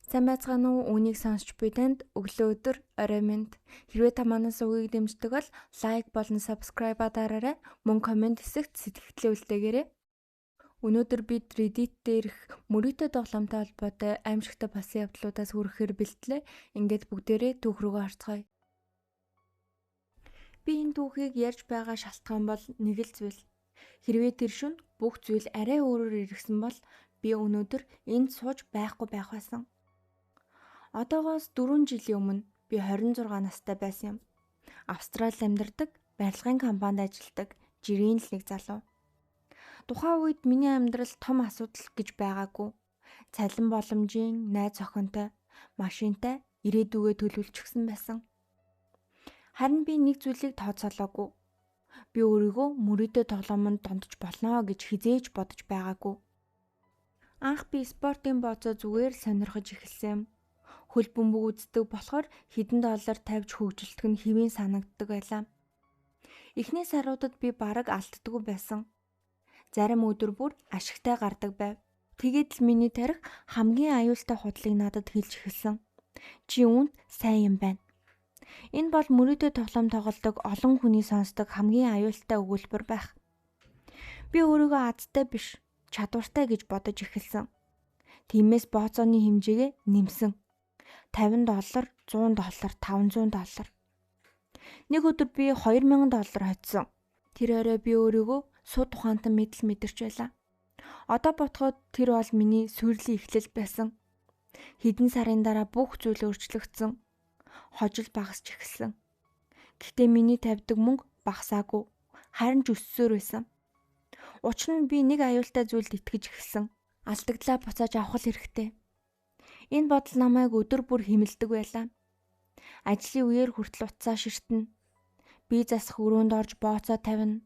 Сайн байцгаана уу? Үүнийг сонсч буй танд өглөө өдөр орой минь. Хэрвээ та манаас үгийг дэмждэг бол лайк болон subscribe дараарай. Мөн комент хэсэгт сэтгэлдээ үлдээгээрэй. Өнөөдөр бид Reddit дээрх мөрөөдөө тоглоомтой холбоотой аимшигтай болсон явдлуудаас хүрэхээр бэлтлээ. Ингээд бүгдээрээ түүх рүүгээ орцгоё. Би энэ түүхийг ярьж байгаа шалтгаан бол нэг л зүйл. Хэрвээ тэр шөнө бүх зүйл арай өөрөөр ирсэн бол би өнөөдөр энд сууж байхгүй байх байсан. Одоогоос 4 жилийн өмнө би 26 настай байсан юм. Австралид амьдардаг, барилгын компанид ажилладаг жирийн л нэг залуу. Тухайн үед миний амьдрал том асуудал гэж байгаагүй. Цалин боломжийн, найз охинтой, машинтай ирээдүгөө төлөвлөчихсөн байсан. Харин би нэг зүйлийг тооцоолоогүй. Би өөрийгөө мөрөөдөө тоглоомонд донтож болно гэж хизээж бодож байгаагүй. Анх би спортын бооцоо зүгээр сонирхож эхэлсэн юм. Хөл бөмбөг үздэг болохоор хэдэн доллар тавьж хөгжилтг нь хэвийн санагддаг байлаа. Эхний саруудад би бараг алддаггүй байсан. Зарим өдөр бүр ашигтай гардаг байв. Тэгээд л миний тарих хамгийн аюултай худлыг надад хэлж эхэлсэн. Чи үүнд сайн юм байна. Энэ бол мөрөөдөө тоглоом тоглодог олон хүний сонсдог хамгийн аюултай өгүүлбэр байх. Би өөрийгөө азтай биш, чадвартай гэж бодож эхэлсэн. Тиймээс бооцооны хэмжээгээ нэмсэн. $50, $100, $500. Нэг өдөр би $2000 хоцсон. Тэр орой би өөрийгөө сууд ухаантан мэдэрч байлаа. Одоо бодоход тэр бол миний сүрлийн эхлэл байсан. Хэдэн сарын дараа бүх зүйл өөрчлөгдсөн. Хожил багасч эхэлсэн. Гэхдээ миний тавьдаг мөнгө багасаагүй. Харин ч өссөөр байсан. Учир нь би нэг аюултай зүйлд итгэж эхэлсэн. Алдагдлаа буцааж авах хэрэгтэй. Энэ бодол намайг өдөр бүр хэмэлдэг байлаа. Ажлын үеэр хүртэл уцаа ширтэнэ. Би засах өрөөнд орж бооцоо тавина.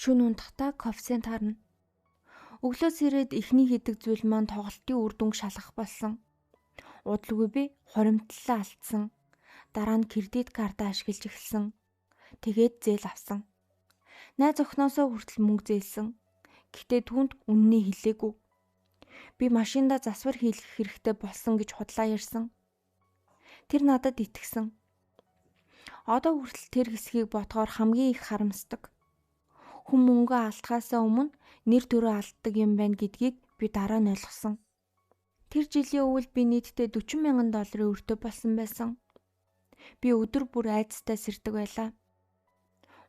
Шөнө унтахдаа кофесент харна. Өглөөс ирээд эхний хийдэг зүйл маань тоглолтын үр дүнг шалгах болсон. Удалгүй би хуримтлалаа алдсан. Дараа нь кредит картаа ашиглаж эхэлсэн. Тэгээд зээл авсан. Найз охиноосоо хүртэл мөнгө зээлсэн. Гэхдээ түүнд үнэнийг хэлээгүй. Би машиндаа засвар хийх хэрэгтэй болсон гэж худлаа ярьсан. Тэр надад итгэсэн. Одоо хүртэл тэр хэсгийг бодохоор хамгийн их харамсдаг. Хүн мөнгө алдахаасаа өмнө нэр төрөө алддаг юм байна гэдгийг би дараа нь ойлгосон. Тэр жилийн өвөл би нийтдээ $40,000 өртөө болсон байсан. Би өдөр бүр айцтай сэрдэг байлаа.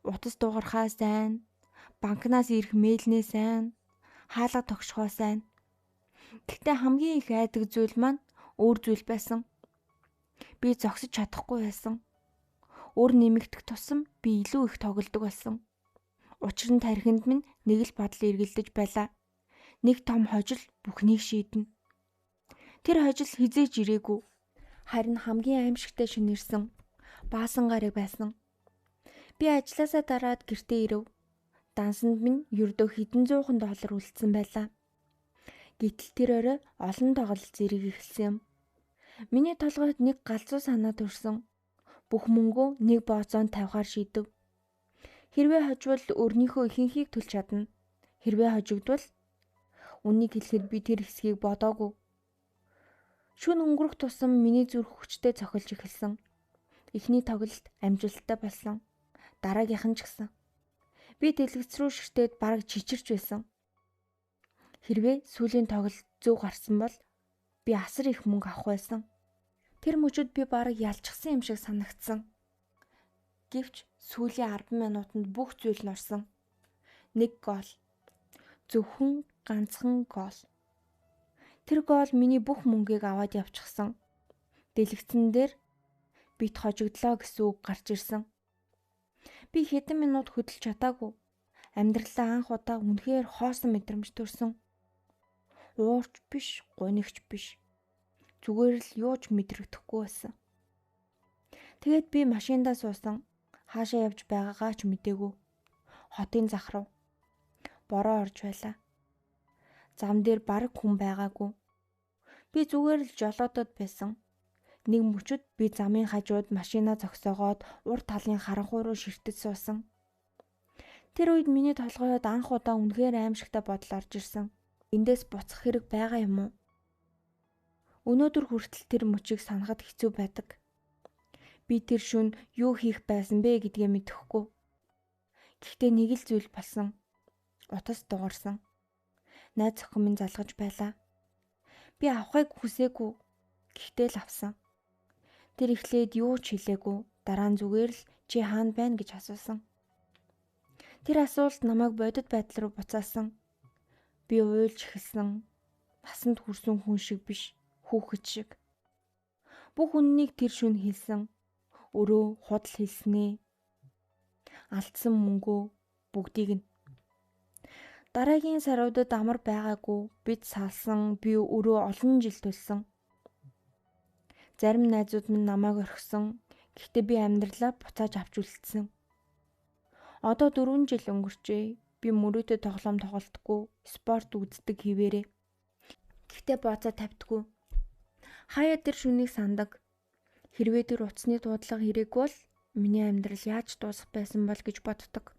Утас дугарахаа сайн, банкнаас ирэх мэйлнээ сайн, хаалга тогшхоо сайн. Гэхдээ хамгийн их айдаг зүйл маань өөр зүйл байсан. Би зогсож чадахгүй байсан. Өр нэмэгдэх тусам би илүү их тоглодог болсон. Учир нь тархинд минь нэг л бодол эргэлдэж байлаа. Нэг том хожил бүхнийг шийднэ. Тэр хожил хизээж ирээгүй. Харин хамгийн аимшигтай шөнө ирсэн. Баасан гараг байсан. Би ажлаасаа дараад гэртээ ирэв. Дансанд минь ердөө хэдэн зуухан доллар үлдсэн байлаа. Гэтэл тэр орой олон тоглолт зэрэг эхэлсэн юм. Миний толгойд нэг галзуу санаа төрсөн. Бүх мөнгөө нэг бооцоонд тавихаар шийдэв. Хэрвээ хожвол өрнийхөө ихэнхийг төлж чадна. Хэрвээ хожигдвол үнийг хэлэхэд би тэр хэсгийг бодоогүй. Шөнө өнгөрөх тусам миний зүрх хүчтэй цохилж эхэлсэн. Эхний тоглолт амжилттай болсон. Дараагийнх нь ч гэсэн. Би дэлгэц рүү ширтээд бараг чичирч байсан. Хэрвээ сүүлийн тоглолт зөв гарсан бол би асар их мөнгө авах байсан. Тэр мөчөд би бараг ялчихсан юм шиг санагдсан. Гэвч сүүлийн 10 минутанд бүх зүйл нь орсон. Нэг гол. Зөвхөн ганцхан гол. Тэр гол миний бүх мөнгийг аваад явчихсан. Дэлгэцэн дээр бит хожигдлоо гэсэн үг гарч ирсэн. Би хэдэн минут хөдөлж чадаагүй. Амьдралаа анх удаа үнэхээр хоосон мэдрэмж төрсөн. Уурч биш, гунигч биш. Зүгээр л юуч мэдрэгдэхгүй байсан. Тэгээд би машиндаа суусан. Хаашаа явж байгаагаа ч мэдээгүй. Хотын зах руу. Бороо орж байлаа. Зам дээр бараг хүн байгаагүй. Би зүгээр л жолоодод байсан. Нэг мөчөд би замын хажууд машинаа зогсоогоод урд талын харанхуй руу ширтэж суусан. Тэр үед миний толгойд анх удаа үнэхээр аимшигтай бодол орж ирсэн. Эндээс буцах хэрэг байгаа юм уу? Өнөөдөр хүртэл тэр мөчийг санахад хэцүү байдаг. Би тэр шөнө юу хийх байсан бэ гэдгээ мэдэхгүй. Гэхдээ нэг л зүйл болсон. Утас дугарсан. Найз охин минь залгаж байлаа. Би авахыг хүсээгүй. Гэхдээ л авсан. Тэр эхлээд юу ч хэлээгүй. Дараа нь зүгээр л чи хаана байна гэж асуусан. Тэр асуулт намайг бодит байдал руу буцаасан. Би уйлж эхэлсэн. Насанд хүрсэн хүн шиг биш, хүүхэд шиг. Бүх үннийг тэр шөнө хэлсэн. Өрөө худал хэлснээ. Алдсан мөнгөө бүгдийг нь. Дараагийн саруудад амар байгаагүй. Бид салсан, би өрөө олон жил төлсөн. Зарим найзууд минь намайг орхисон. Гэхдээ би амьдралаа буцааж авч үлдсэн. Одоо 4 жил өнгөрчээ. Би мөрөөдө тоглоом тоглолтгүй, спорт үздэг хിവэрээ. Гэхдээ бооцоо тавьдаггүй. Хаяа тэр шүнийг сандаг. Хэрвээ тэр утасны дуудлага ирээгүй бол миний амьдрал яаж дуусах байсан бол гэж боддог.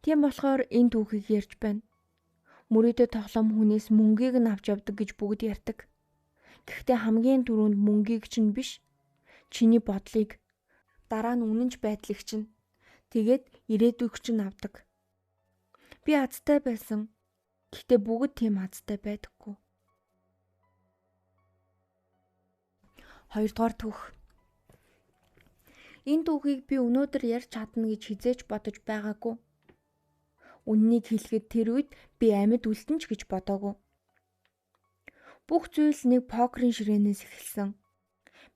Тийм болохоор энэ түүхийг ярьж байна. Мөрөөдө тоглоом хүнээс мөнгийг нь авч явдаг гэж бүгд ярьдаг. Гэхдээ хамгийн түрүүнд мөнгийг чинь биш, чиний бодлыг, дараа нь үнэнч байдлыг чинь, тэгээд ирээдүйг чинь авдаг. Би азтай байсан. Гэхдээ бүгд тийм азтай байдаггүй. 2 дугаар түүх. Энэ түүхийг би өнөөдөр ярьж чадна гэж хизээж бодож байгаагүй. Үннийг хэлэхэд тэр үед би амьд үлдэн ч гэж бодоогүй. Бүх зүйл нэг покерын ширээнээс эхэлсэн.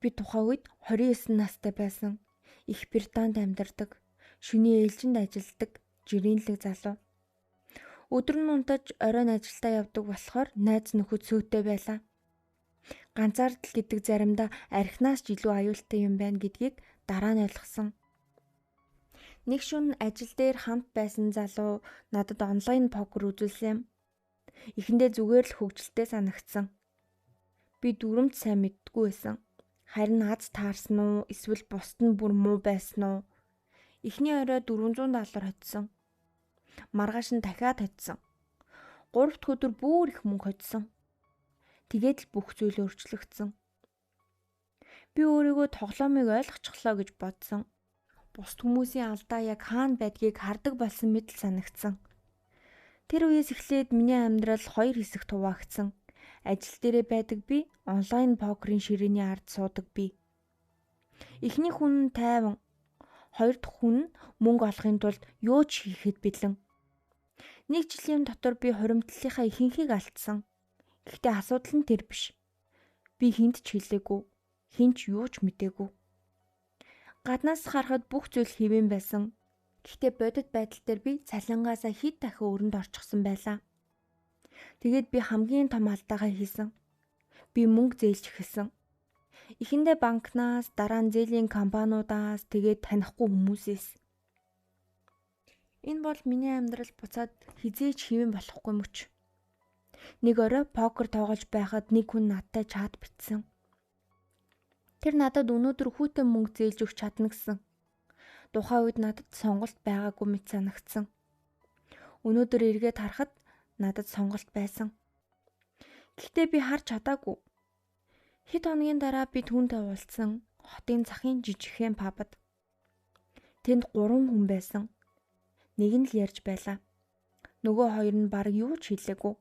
Би тухайн үед 29 настай байсан. Их Британд амьдардаг, шөнийн ээлжинд ажилладаг, жирийнлэг залуу. Өдөр нь унтаж оройн ажилдаа явдаг болохоор найз нөхөд сүйтэй байлаа. Ганцаардал гэдэг заримдаа архинаас ч илүү аюултай юм байна гэдгийг дараа нь ойлгосон. Нэг шөнө ажил дээр хамт байсан залуу надад онлайн покер үзүүлсэн юм. Эхэндээ зүгээр л хөвгөлтэй санагдсан. Би дүрмд сайн мэддэггүй байсан. Харин аз таарсан уу, эсвэл бусд нь бүр муу байсан уу? Эхний орой $400 хоцсон. Маргааш нь дахиад хоцсон. 3 дахь өдөр бүр их мөнгө хоцсон. Тэгээд л бүх зүйл өөрчлөгдсөн. Би өөрийгөө тоглоомыг ойлгочихлоо гэж бодсон. Бусд хүмүүсийн алдаа яг хаана байдгийг хардаг болсон мэт л санагдсан. Тэр үеэс эхлээд миний амьдрал 2 хэсэгт хуваагдсан. Ажил дээрээ байдаг би, онлайн покерын ширээний ард суудаг би. Эхний хүн нь тайван, хоёр дахь хүн нь мөнгө олохын тулд юу ч хийхэд бэлэн. Нэг жилийн дотор би хуримтлалынхаа ихэнхийг алдсан. Гэхдээ асуудал нь тэр биш. Би хинт ч хэлээгүй, хинч юу ч мэдээгүй. Гаднаас харахад бүх зүйл хэвэн байсан. Гэхдээ бодит байдал дээр би цалингаасаа хэд дахин өрөнд орчихсон байлаа. Тэгээд би хамгийн том алдаагаа хийсэн. Би мөнгө зээлж эхэлсэн. Эхэндээ банкнаас, дараа нь зээлийн компаниудаас, тэгээд танихгүй хүмүүсээс. Энэ бол миний амьдрал буцаад хизээч хэвэн болохгүй мөч. Нэг орой покер тоглож байхад нэг хүн надтай чат бичсэн. Тэр надад өнөөдөр хүүтэн мөнгө зээлж өгч чадна гэсэн. Тухайн үед надад сонголт байгаагүй мэт санагдсан. Өнөөдөр эргээд харахад надад сонголт байсан. Гэхдээ би харж чадаагүй. Хэд хоногийн дараа би түүнтэй уулзсан хотын захын жижигхэн пабад. Тэнд 3 хүн байсан. Нэг нь л ярьж байлаа. Нөгөө хоёр нь баг юу ч хэлээгүй.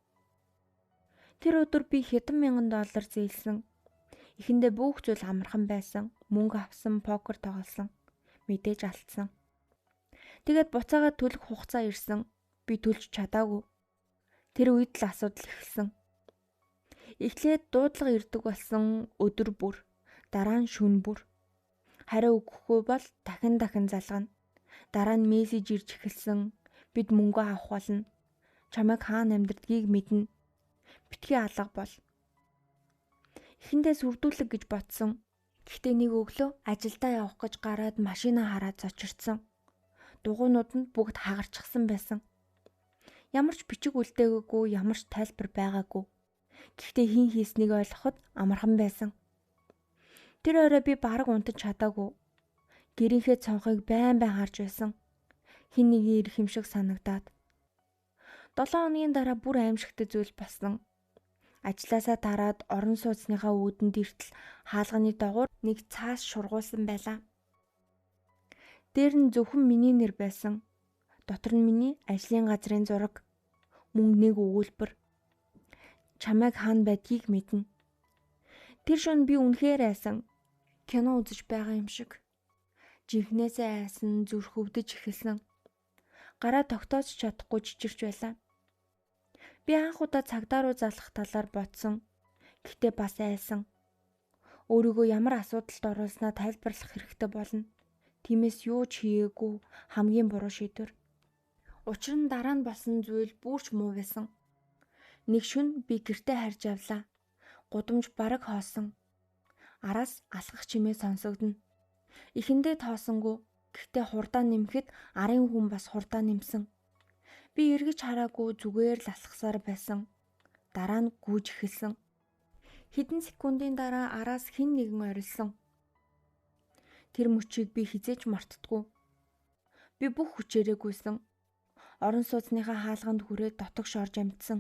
Тэр өдөр би хэдэн мянган доллар зээлсэн. Эхэндээ бүх зүйл амархан байсан. Мөнгө авсан, покер тоглосон. Мэдээж алдсан. Тэгээд буцаагаад төлөх хугацаа ирсэн. Би төлж чадаагүй. Тэр үед л асуудал эхэлсэн. Эхлээд дуудлага ирдэг болсон өдөр бүр, дараа нь шөнө бүр. Хариу өгөхгүй бол дахин залгана. Дараа нь мессеж ирж эхэлсэн. Бид мөнгө авах болно. Чамайг хаана амьдардгийг мэднэ. Битгий алга бол. Эхэндээ сүрдүүлэг гэж бодсон. Гэхдээ нэг өглөө ажилдаа явах гэж гараад машинаа хараад зочирдсан. Дугуйнууд нь бүгд хагарчихсан байсан. Ямар ч бичиг үлдээгаагүй, ямар ч тайлбар байгаагүй. Гэхдээ хин хийснийг ойлгоход амархан байсан. Тэр орой би бараг унтаж чадаагүй. Гэрийнхээ цонхыг байн харж байсан. Хин нэг ирэх юм шиг санагдаад. 7 хоногийн дараа бүр аимшигтай зүйл болсон. Ажлаасаа тараад орон сууцныхаа үүдэнд иртэл хаалганы доогуур нэг цаас шургуулсан байлаа. Дээр нь зөвхөн миний нэр байсан. Дотор нь миний ажлын газрын зураг, мөн нэг өгүүлбэр. Чамайг хаана байдгийг мэднэ. Тэр шөнө би үнэхээр айсан. Кино үзэж байгаа юм шиг. Жинхнээсээ айсан, зүрх өвдөж эхэлсэн. Гараа тогтоож чадахгүй чичирч байлаа. Би анх удаа цагдаа руу залах талаар бодсон. Гэхдээ бас айсан. Өөрийгөө ямар асуудалд оруулснаа тайлбарлах хэрэгтэй болно. Тиймээс юу ч хийгээгүй хамгийн буруу шийдвэр. Учир нь дараа нь болсон зүйл бүрч муу байсан. Нэг шөнө би гэртээ харж явлаа. Гудамж бараг хоосон. Араас алхах чимээ сонсогдно. Эхэндээ тоосонгүй. Гэхдээ хурдаа нэмэхэд арын хүн бас хурдаа нэмсэн. Би эргэж хараагүй зүгээр л алхасаар байсан. Дараа нь гүйж эхэлсэн. Хэдэн секундын дараа араас хэн нэгэн орилсон. Тэр мөчийг би хизээж мартдаггүй. Би бүх хүчээрээ гүйсэн. Орон сууцныхаа хаалганд хүрээд дотогш орж амжсан.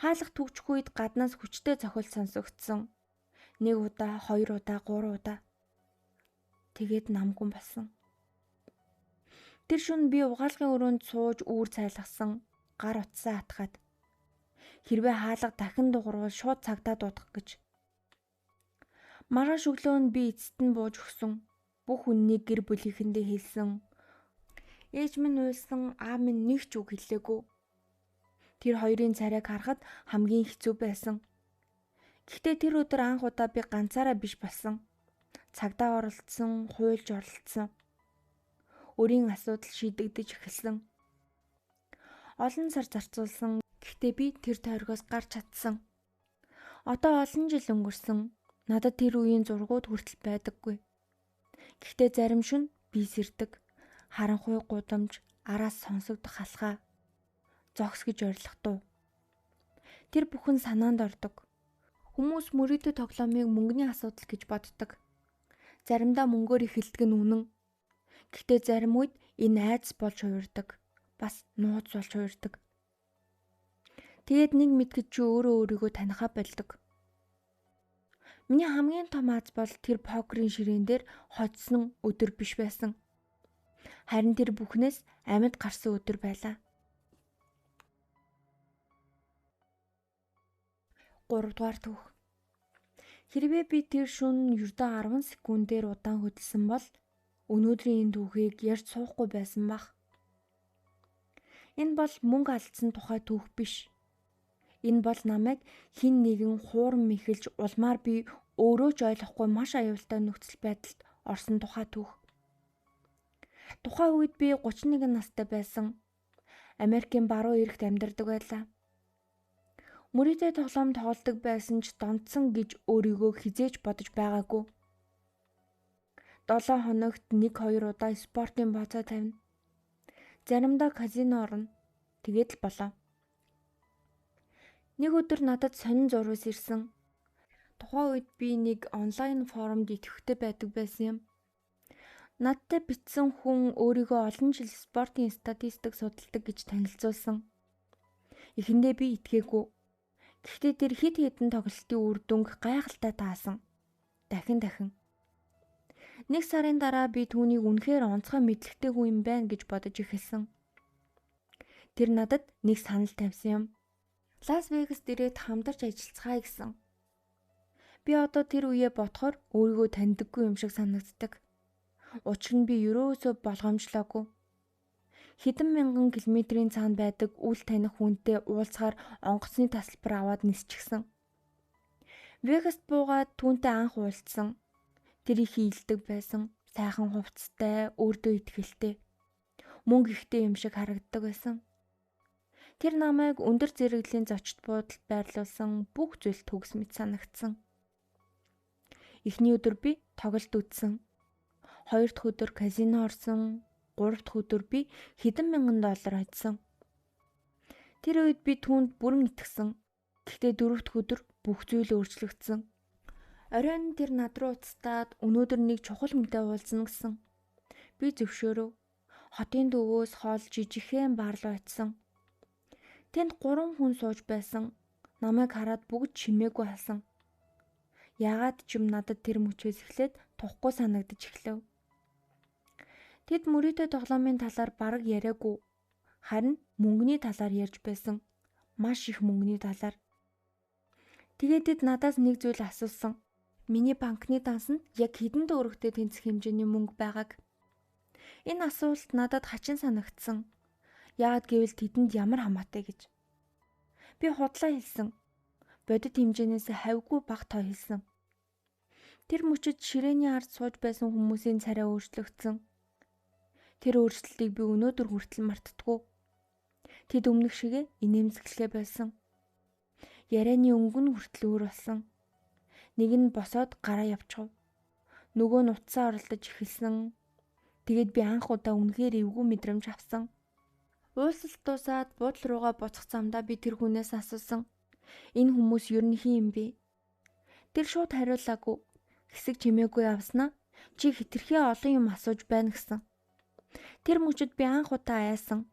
Хаалга түгжих үед гаднаас хүчтэй цохилт сонсогдсон. 1 удаа, 2 удаа, 3 удаа. Тэгээд намгүй болсон. Тэр шөнө би угаалгын өрөөнд сууж үүр цайлгасан. Гар утсаа атгаад. Хэрвээ хаалга дахин дуурвал шууд цагдаа дуудах гэж. Маргааш өглөө нь би эцэст нь бууж өгсөн. Бүх үннийг гэр бүлийнхэндээ хэлсэн. Ээж минь уйлсан, аав минь нэг ч үг хэлээгүй. Тэр хоёрын царайг харахад хамгийн хэцүү байсан. Гэхдээ тэр өдөр анх удаа би ганцаараа биш болсон. Цагдаа оролцсон, хуйлж оролцсон. Өрийн асуудал шийдэгдэж эхэлсэн. Олон сар зарцуулсан. Гэхдээ би тэр тойргоос гарч чадсан. Одоо олон жил өнгөрсөн. Надад тэр үеийн зургууд хүртэл байдаггүй. Гэхдээ зарим шөнө би сэрдэг. Харанхуй гудамж, араас сонсогдох халхаа. Зогс гэж орилох дуу. Тэр бүхэн санаанд ордог. Хүмүүс мөрөөдө тоглоомыг мөнгөний асуудал гэж боддог. Заримдаа мөнгөөр эхэлдэг нь үнэн. Гэхдээ зарим үед энэ айдас болж хуурдаг. Бас нууц болж хуурдаг. Тэгээд нэг мэдгэд чи өөрийгөө танихаа болдог. Миний хамгийн том аз бол тэр покерын ширээн дээр хоцсон өдөр биш байсан. Харин тэр бүхнээс амьд гарсан өдөр байлаа. 3 дугаар түүх. Хэрвээ би тэр шөнө ердөө 10 секундээр удаан хөдөлсөн бол өнөөдрийн энэ түүхийг ярьж суухгүй байсан бах. Энэ бол мөнгө алдсан тухай түүх биш. Энэ бол намайг хэн нэгэн хуурам мэхэлж улмаар би өөрөө ч ойлгохгүй маш аюултай нөхцөл байдалд орсон тухай түүх. Тухайн үед би 31 настай байсан. Америкийн баруун эрэгт амьдардаг байлаа. Мөрөөдөө тоглоом тоглодог байсан ч донтсон гэж өөрийгөө хизээж бодож байгаагүй. 7 хоногт 1-2 удаа спортын бооцоо тавина. Заримдаа казино орно. Тэгээд л болоо. Нэг өдөр надад сонин зурвас ирсэн. Тухайн үед би нэг онлайн форумд идэвхтэй байдаг байсан юм. Надтай бичсэн хүн өөрийгөө олон жил спортын статистик судалдаг гэж танилцуулсан. Эхэндээ би итгээгүй. Гэхдээ тэр хэд хэдэн тоглолтын үр дүнг гайхалтай таасан. Дахин. Нэг сарын дараа би түүнийг үнэхээр онцгой мэдлэгтэй хүн юм байна гэж бодож эхэлсэн. Тэр надад нэг санал тавьсан юм. Лас Вегаст ирээд хамтарч ажиллацгаая гэсэн. Би одоо тэр үеэ бодохоор өөрийгөө таньдаггүй юм шиг санагддаг. Учир нь би ерөөсөө болгоомжлоогүй. Хэдэн мянган километрийн цаана байдаг үл таних хүнтэй уулзахаар онгоцны тасалбар аваад нисчихсэн. Вегаст буугаад түүнтэй анх уулзсан. Тэр их ийдэг байсан. Сайхан хувцастай, өөртөө итгэлтэй. Мөнгө ихтэй юм шиг харагддаг байсан. Тэр намайг өндөр зэрэглийн зочд буудалд байрлуулсан бүх зүйл төгс мэт санагдсан. Эхний өдөр би тоглолт үзсэн. 2 дахь өдөр казино орсон. 3 дахь өдөр би хэдэн мянган доллар хоцсон. Тэр үед би түүнд бүрэн итгэсэн. Гэхдээ 4 дахь өдөр бүх зүйл өөрчлөгдсөн. Оройн тэр над руу уцтаад өнөөдөр нэг чухал хүнтэй уулзна гэсэн. Би зөвшөөрөв. Хотын төвөөс хоол жижигхэн бар руу очисон. Тэнд 3 хүн сууж байсан. намайг хараад бүгд чимээгүй алсан. Яагаад ч юм надад тэр мөчөөс эхлээд тухгүй санагдаж эхлэв. Тэд мөрөөдөө тоглоомын талаар бараг яриагүй. Харин мөнгөний талаар ярьж байсан. Маш их мөнгөний талаар. Тэгээд тэд надаас нэг зүйл асуусан. Миний банкны дансанд яг хэдэн төгрөгтэй тэнцэх хэмжээний мөнгө байгааг. Энэ асуулт надад хачин санагдсан. Яагаад гэвэл тэдэнд ямар хамаатай гэж. Би худлаа хэлсэн. Бодит хэмжээнээс хавьгүй бага тоо хэлсэн. Тэр мөчөд ширээний ард сууж байсан хүмүүсийн царай өөрчлөгдсөн. Тэр өөрчлөлтийг би өнөөдөр хүртэл мартдаггүй. Тэд өмнөх шигээ инээмсэглэхэ байсан. Ярианы өнгө нь хүртэл өөр болсон. Нэг нь босоод гараа явчихв. Нөгөө нь утсаа оролдож эхэлсэн. Тэгээд би анх удаа үнэхээр эвгүй мэдрэмж авсан. Уулзалт дуусаад буудлын руугаа буцах замдаа би тэр хүнээс асуусан. Энэ хүмүүс ер нь хин юм бэ? Тэр шууд хариулаагүй. Хэсэг чимээгүй явснаа. Чи хитрхээ олон юм асууж байна гэсэн. Тэр мөчөд би анх удаа айсан.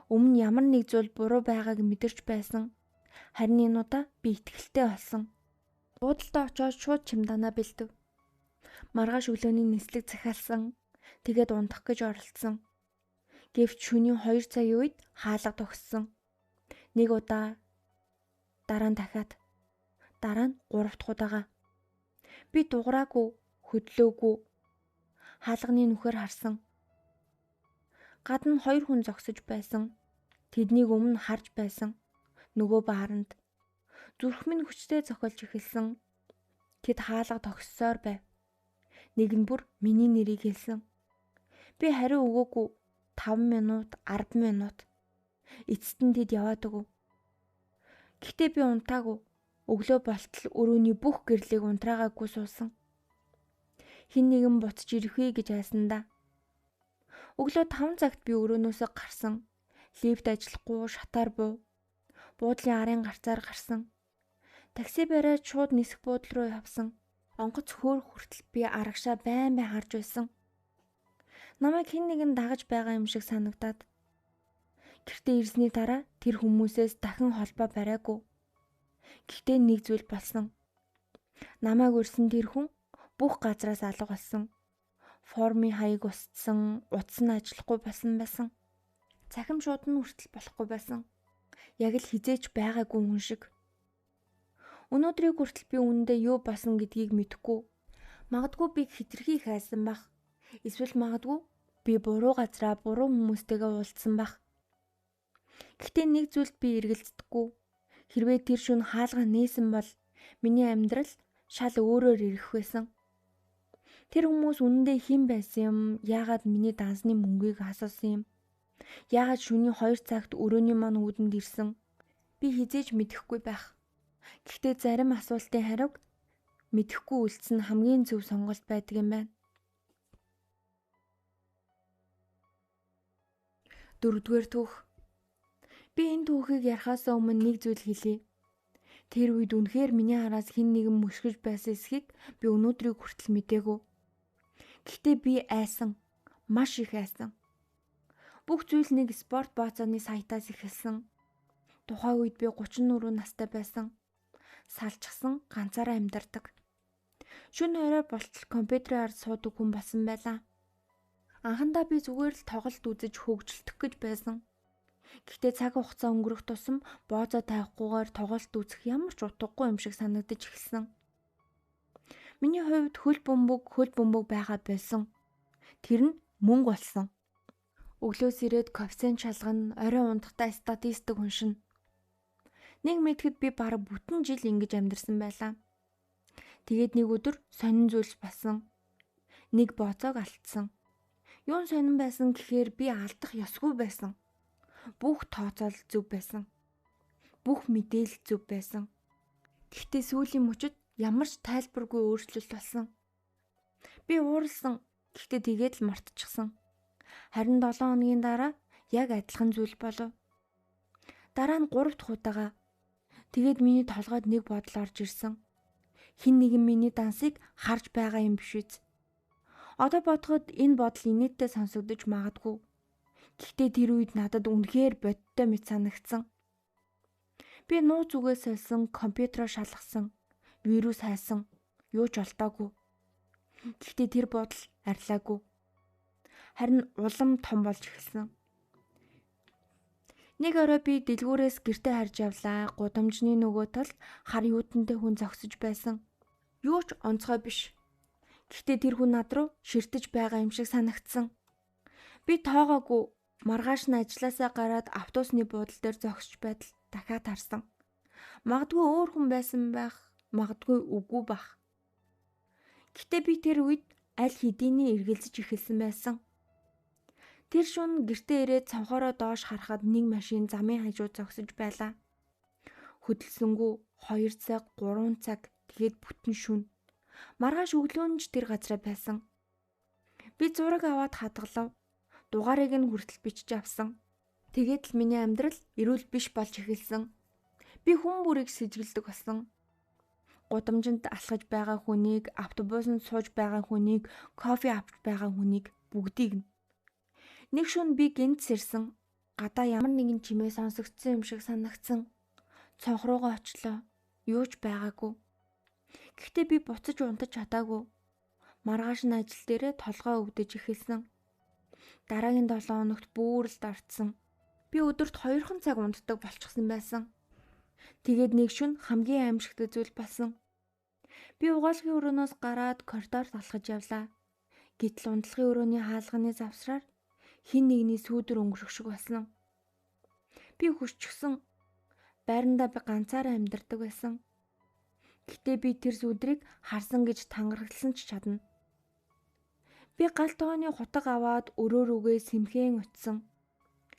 Өмнө ямар нэг зүйл буруу байгааг мэдэрч байсан. Харин энэ удаа би итгэлтэй болсон. Буудалтай очоод шууд чемоданаа бэлдэв. Маргааш өглөөний нислэг захиалсан. Тэгээд унтах гэж оролдсон. Гэвч шөнийн 2 цагийн үед хаалга тогссон. Нэг удаа, дараа нь дахиад, дараа нь 3 дахь удаага. Би дуграагүй, хөдлөөгүй. Хаалганы нүхээр харсан. Гадна 2 хүн зогсож байсан. Тэднийг өмнө харж байсан. Нөгөө бааранд. Зүрх минь хүчтэй цохилж эхэлсэн. Тэд хаалга тогссоор байв. Нэг нь бүр миний нэрийг хэлсэн. Би хариу өгөөгүй. 5 минут, 10 минут. Эцэст нь тэд яваад өгөв. Гэхдээ би унтаагүй. Өглөө болтол өрөөний бүх гэрлийг унтраагаагүй суусан. Хин нэгэн буцаж ирэх вэ гэж айсандаа. Өглөө 5 цагт би өрөөнөөсөө гарсан. Лифт ажиллахгүй, шатаар буув. Буудлын арын гарцаар гарсан. Такси бариад шууд нисэх буудлын руу явсан. Онгоц хөөр хүртэл би арагшаа байн харж байсан. Намайг хэн нэгэн дагаж байгаа юм шиг санагдаад. Гэртээ ирсний дараа тэр хүмүүсээс дахин холбоо бариагүй. Гэхдээ нэг зүйл болсон. Намайг урьсан тэр хүн бүх газраас алга болсон. Формын хаяг устсан, утас нь ажиллахгүй болсон байсан. Цахим шууд нь хүртэл болохгүй байсан. Яг л хизээч байгаагүй хүн шиг. Өнөөдрийг хүртэл би үнэндээ юу болсон гэдгийг мэдэхгүй. Магадгүй би хитрхи их хайсан бах. Эсвэл магадгүй би буруу газраа буруу хүмүүстэйгээ уулзсан бах. Гэхдээ нэг зүйлд би эргэлздэггүй. Хэрвээ тэр шөнө хаалга нээсэн бол миний амьдрал шал өөрөөр ирэх байсан. Тэр хүмүүс үнэндээ хэн байсан юм? Яагаад миний дансны мөнгийг асуусан юм? Яагаад шөнийн 2 цагт өрөөний маань үүдэнд ирсэн? Би хизээж мэдэхгүй байх. Гэхдээ зарим асуултын хариуг мэдэхгүй үлдсэн хамгийн зөв сонголт байдаг юм байна. 4-р түүх. Би энэ түүхийг ярихаас өмнө нэг зүйл хэлье. Тэр үед үнэхээр миний араас хэн нэгэн мөшгөж байсан эсхийг би өнөөдрийг хүртэл мэдээгүй. Гэхдээ би айсан. Маш их айсан. Бүх зүйл нэг спорт бооцооны сайтаас эхэлсэн. Тухайн үед би 34 настай байсан. Салчсан, ганцаараа амьдардаг. Шөнө орой болтол компьютерийн ард суудаг хүн болсон байлаа. Анхандаа би зүгээр л тоглолт үзэж хөгжилдөх гэж байсан. Гэхдээ цаг хугацаа өнгөрөх тусам бооцоо тавихгүйгээр тоглолт үзэх ямар ч утгагүй юм шиг санагдаж эхэлсэн. Миний хувьд хөл бөмбөг байгаа байсан. Тэр нь мөнгө болсон. Өглөөс ирээд кофеин шалгана, орой унтахтаа статистик уншина. Нэг мэдэхэд би бараг бүтэн жил ингэж амьдарсан байлаа. Тэгээд нэг өдөр сонин зүйлс болсон. Нэг бооцоог алдсан. Юун сонин байсан гэхээр би алдах ёсгүй байсан. Бүх тооцоол зөв байсан. Бүх мэдээлэл зөв байсан. Гэхдээ сүүлийн мөчид ямар ч тайлбаргүй өөрчлөлт болсон. Би ууралсан. Гэхдээ тэгээд л мартчихсан. Харин 7 хоногийн дараа яг адилхан зүйл болов. Дараа нь 3 дахь удаага. Тэгээд миний толгойд нэг бодол орж ирсэн. Хин нэгэн миний дансыг харж байгаа юм биш үү? Одоо бодоход энэ бодол инээдтэй сонсогдож магадгүй. Гэхдээ тэр үед надад үнэхээр бодиттой мэт санагдсан. Би нууц үгээс сольсон, компьютероо шалгасан, вирус хайсан, юу ч олдоогүй. Гэхдээ тэр бодол арилаагүй. Харин улам том болж эхэлсэн. Нэг орой би дэлгүүрээс гэртээ харж явлаа. Гудамжны нөгөө талд хар юутантай хүн зогсож байсан. Юу ч онцгой биш. Гэхдээ тэр хүн над руу ширтэж байгаа юм шиг санагдсан. Би тоогоогүй. Маргааш нь ажилласаа гараад автобусны буудлын дээр зогсож байтал дахиад харсан. Магадгүй өөр хүн байсан байх, магадгүй үгүй бах. Гэхдээ би тэр үед аль хэдийнэ эргэлзэж эхэлсэн байсан. Тэр шөнө гэртээ ирээд цонхороо доош харахад нэг машин замын хажууд зогсож байлаа. Хөдөлсөнгүү 2 цаг, 3 цаг тэгээд бүтэн шөнө. Маргааш өглөөнж тэр газараа байсан. Би зураг аваад хадгалав. Дугаарыг нь хүртэл бичиж авсан. Тэгээд л миний амьдрал эрүүл биш болж эхэлсэн. Би хүн бүрийг сэжгэлдэг болсон. Гудамжинд алхаж байгаа хүнийг, автобусанд сууж байгаа хүнийг, кофе авч байгаа хүнийг бүгдийг нь. Нэг шөнө би гинт сэрсэн. Гадаа ямар нэгэн чимээ сонсогдсон юм шиг санагдсан. Цонх руугаа очлоо. Юу ч байгаагүй. Гэхдээ би буцаж унтаж чадаагүй. Маргааш нь ажил дээрээ толгой өвдөж эхэлсэн. Дараагийн 7 хоногт бүүрэлд орцсон. Би өдөрт 2 цаг унтдаг болчихсон байсан. Тэгээд нэг шөнө хамгийн аимшигтай зүйл болсон. Би угаалгын өрөөнөөс гараад коридорт алхаж явлаа. Гэтэл унтлагын өрөөний хаалганы завсраар хин нэгний сүүдэр өнгөрөх шиг болсон. Би хүсчихсэн. Байрандаа би ганцаараа амьдардаг байсан. Гэтэ би тэр сүдрийг харсан гэж тангарагдлсан ч чадна. Би гал тооны хутаг аваад өрөө рүүгээ сэмхэн утсан.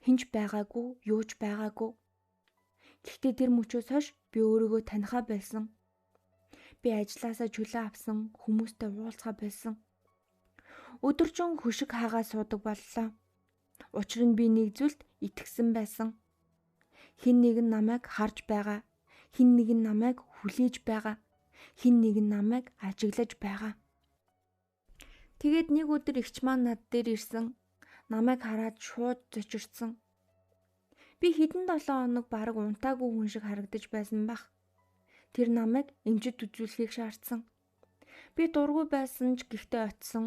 Хинч байгаагүй, юу ч байгаагүй. Гэхдээ тэр мөчөөс хойш би өөрийгөө танихаа байсан. Би ажилласаа чөлөө авсан, хүмүүстэй уулзгаа байсан. Өдөржин хөшиг хаагаа суудаг боллоо. Учир нь би нэг зүйлд итгэсэн байсан. Хин нэг нь намайг харж байгаа. Хин нэг нь намайг хүлээж байгаа. Хин нэг нь намайг ажиглаж байгаа. Тэгээд нэг өдөр эгч маань над дээр ирсэн. Намайг хараад шууд зочирсон. Би хэдэн 7 хоног бараг унтаагүй хүн шиг харагдаж байсан бах. Тэр намайг эмчит үзүүлэхийг шаардсан. Би дургүй байсан ч гэхдээ очсон.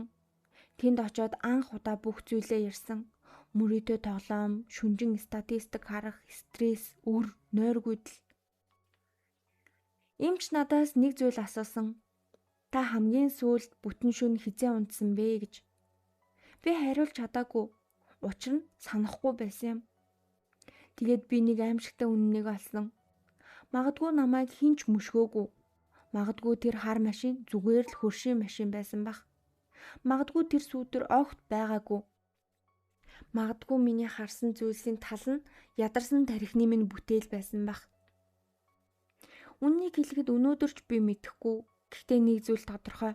Тэнд очиод анх удаа бүх зүйлээ ярьсан. Мөрөөдөө тоглоом, шүнжин статистик харах, стресс, үр, нойргүйдэл. Эмч надаас нэг зүйл асуусан. Та хамгийн сүүлд бүтэн шөнө хизээ унтсан бэ гэж. Би хариулж чадаагүй. Учир нь санахгүй байсан юм. Тэгээд би нэг аимшигтай үннийг олсон. Магадгүй намайг хинч мөшгөөгүй. Магадгүй тэр хар машин зүгээр л хөршийн машин байсан бах. Магадгүй тэр сүүдэр огт байгаагүй. Магадгүй миний харсан зүйлсийн тал нь ядарсан тархины минь бүтээл байсан бах. Үннийг хэлэхэд өнөөдөрч би мэдэхгүй. Гэхдээ нэг зүйл тодорхой.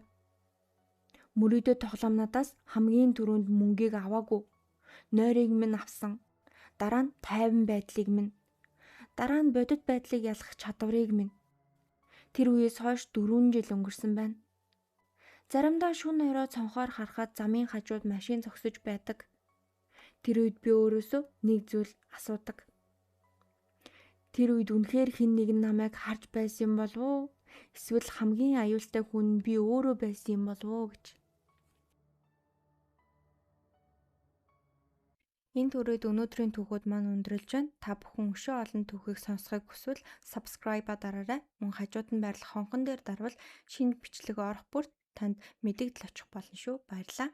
Мөрөөдөө тоглоомнуудаас хамгийн түрүүнд мөнгийг аваагүй. Нойрыг минь авсан. Дараа нь тайван байдлыг минь. Дараа нь бодит байдлыг ялах чадварыг минь. Тэр үеэс хойш 4 жил өнгөрсөн байна. Заримдаа шөнө орой цонхоор харахад замын хажууд машин зогсож байдаг. Тэр үед би өөрөөсөө нэг зүйл асуудаг. Тэр үед үнэхээр хэн нэгэн намайг харж байсан юм болов уу? Эсвэл хамгийн аюултай хүн би өөрөө байсан юм болов уу гэж. Энэ төрөйд өнөөдрийн түүхүүд маань өндөрлж байна. Та бүхэн өшөө олон түүхийг сонсохыг хүсвэл subscribe дараарай. Мөн хажууд нь байрлах хонхон дээр дарвал шинэ бичлэг орох бүрт танд мэдэгдэл очих болно шүү. Баярлалаа.